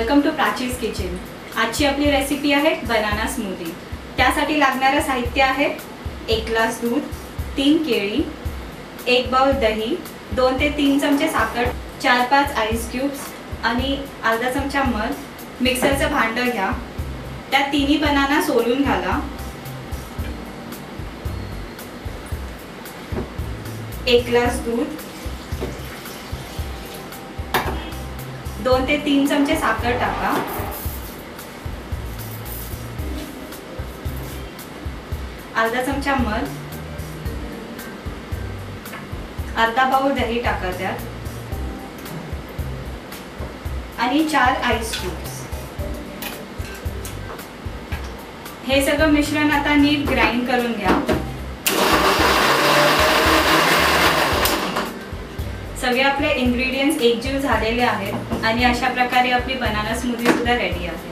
Welcome to प्राचीज kitchen. आजची आपली recipe आहे बनाना स्मूदी। त्यासाठी लागणारे साहित्य आहे 1 ग्लास दूध, 3 केळी, 1 बाउल दही, 2 ते 3 चमचे साखर, 4-5 आईस क्यूब्स आणि अर्धा चमचा मध। मिक्सरचं भांडं घ्या, त्यात तिन्ही बनाना सोलून घाला। 1 ग्लास दूध, 2 ते 3 चमचे साखर टाका, अर्धा चमचा मध, अर्धा बाउल दही टाका त्यात आणि 4 आईस क्यूब्स। हे सगळं मिश्रण आता नीट ग्राइंड करून घ्या। सगळे आपले इंग्रेडिएंट्स एकजीव झालेले आहेत आणि अशा प्रकारे आपली बनाना स्मूदी सुद्धा रेडी आहे।